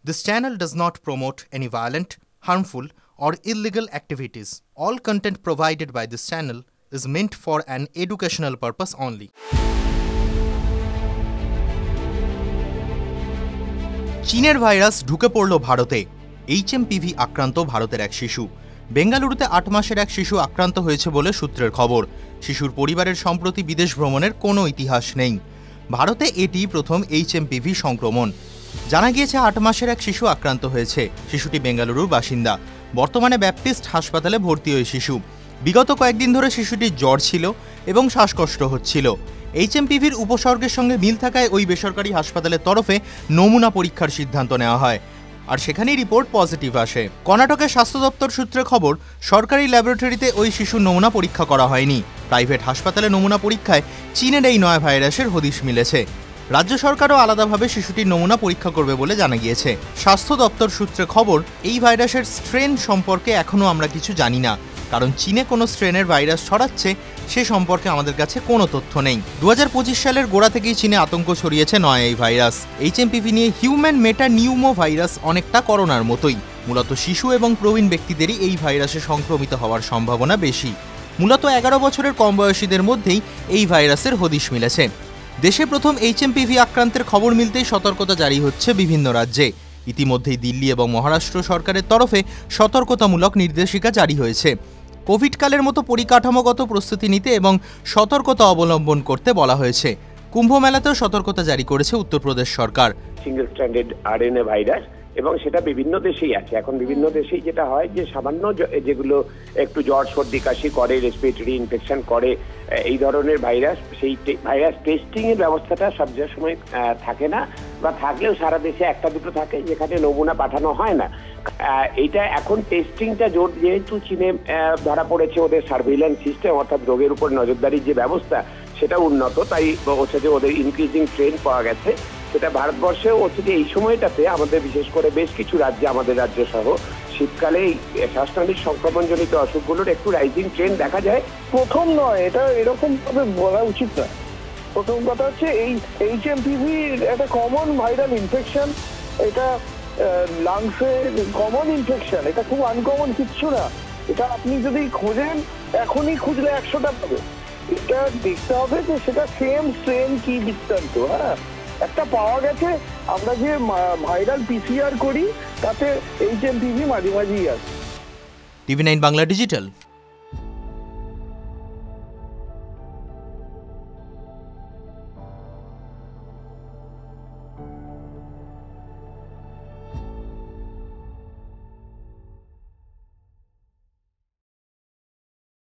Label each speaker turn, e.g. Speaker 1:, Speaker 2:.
Speaker 1: This channel does not promote any violent, harmful, or illegal activities. All content provided by this channel is meant for an educational purpose only. চীনের virus ঢুকে পড়ল ভারতে। HMPV আক্রান্ত ভারতের এক শিশু। বেঙ্গালুরুতে ৮ মাসের এক শিশু আক্রান্ত হয়েছে বলে সূত্রের খবর। শিশুর পরিবারের সম্প্রতি বিদেশ ভ্রমণের কোনো ইতিহাস নেই। ভারতে এটি প্রথম HMPV সংক্রমণ। জানা গিয়েছে ৮ মাসের এক শিশু আক্রান্ত হয়েছে। শিশুটি বেঙ্গালুরুর বাসিন্দা। বর্তমানে ব্যাপটিস্ট হাসপাতালে ভর্তি ওই শিশু। বিগত কয়েকদিন ধরে শিশুটির জ্বর ছিল এবং শ্বাসকষ্ট হচ্ছিল। HMPVর উপসর্গের সঙ্গে মিল থাকায় ওই বেসরকারি হাসপাতালের তরফে নমুনা পরীক্ষার সিদ্ধান্ত নেওয়া হয়, আর সেখানেই রিপোর্ট পজিটিভ আসে। কর্ণাটকের স্বাস্থ্য দপ্তর সূত্রে খবর, সরকারি ল্যাবরেটরিতে ওই শিশুর নমুনা পরীক্ষা করা হয়নি। প্রাইভেট হাসপাতালে নমুনা পরীক্ষায় চীনের এই নয়া ভাইরাসের হদিশ মিলেছে। রাজ্য সরকারও আলাদাভাবে শিশুটির নমুনা পরীক্ষা করবে বলে জানা গিয়েছে। স্বাস্থ্য দপ্তর সূত্রে খবর, এই ভাইরাসের স্ট্রেন সম্পর্কে এখনও আমরা কিছু জানি না, কারণ চীনে কোনো স্ট্রেনের ভাইরাস ছড়াচ্ছে সে সম্পর্কে আমাদের কাছে কোনো তথ্য নেই। 2025 সালের গোড়া থেকেই চীনে আতঙ্ক ছড়িয়েছে নয়া এই ভাইরাস। HMPV নিয়ে হিউম্যান মেটা নিউমো ভাইরাস অনেকটা করোনার মতোই। মূলত শিশু এবং প্রবীণ ব্যক্তিদেরই এই ভাইরাসে সংক্রমিত হওয়ার সম্ভাবনা বেশি। মূলত 11 বছরের কম বয়সীদের মধ্যেই এই ভাইরাসের হদিশ মিলেছে। দেশে প্রথম HMPV আক্রান্তের খবর মিলতেই সতর্কতা জারি হচ্ছে বিভিন্ন রাজ্যে। ইতিমধ্যেই দিল্লি এবং মহারাষ্ট্র সরকারের তরফে সতর্কতামূলক নির্দেশিকা জারি হয়েছে। কোভিডকালের মতো পরিকাঠামোগত প্রস্তুতি নিতে এবং সতর্কতা অবলম্বন করতে বলা হয়েছে। কুম্ভ মেলাতেও সতর্কতা জারি করেছে উত্তরপ্রদেশ সরকার।
Speaker 2: সিঙ্গেল স্ট্র্যান্ডেড RNA ভাইরাস এবং সেটা বিভিন্ন দেশেই আছে। এখন বিভিন্ন দেশেই যেটা হয় যে সামান্য যেগুলো একটু জ্বর সর্দি কাশি করে, রেসপিরেটরি ইনফেকশন করে, এই ধরনের ভাইরাস, সেই ভাইরাস টেস্টিং এর ব্যবস্থাটা সব সময় থাকে না, বা থাকলেও সারা দেশে একটা দুটো থাকে যেখানে নমুনা পাঠানো হয় না। এইটা এখন টেস্টিংটা জোর, যেহেতু চীনে ধরা পড়েছে, ওদের সার্ভিলেন্স সিস্টেম অর্থাৎ রোগের উপর নজরদারির যে ব্যবস্থা সেটা উন্নত, তাই হচ্ছে যে ওদের ইনক্রিজিং ট্রেন্ড পাওয়া গেছে। সেটা ভারতবর্ষেও হচ্ছে যে এই সময়টাতে আমাদের বিশেষ করে বেশ কিছু রাজ্যে, আমাদের রাজ্য সহ শীতকালে এই শ্বাসনালীর সংক্রমণজনিত অসুখগুলোর একটু রাইজিং ট্রেন্ড দেখা যায়।
Speaker 3: প্রথম নয়, এটা এরকম ভাবে বলা উচিত না। প্রথম কথা হচ্ছে এই HMPV একটা কমন ভাইরাল ইনফেকশন, এটা লাংসে কমন ইনফেকশন, এটা খুব আনকমন কিচ্ছু না। এটা আপনি যদি খোঁজেন, এখনই খুঁজলে 100টা পাবে। এটা দেখতে হবে যে সেটা সেম স্ট্রেন কি বৃত্তান্ত। হ্যাঁ, একটা পাওয়া গেছে, আমরা যে ভাইরাল PCR করি তাতে HMPV মাঝে মাঝেই আছে।
Speaker 1: TV9 Bangla digital.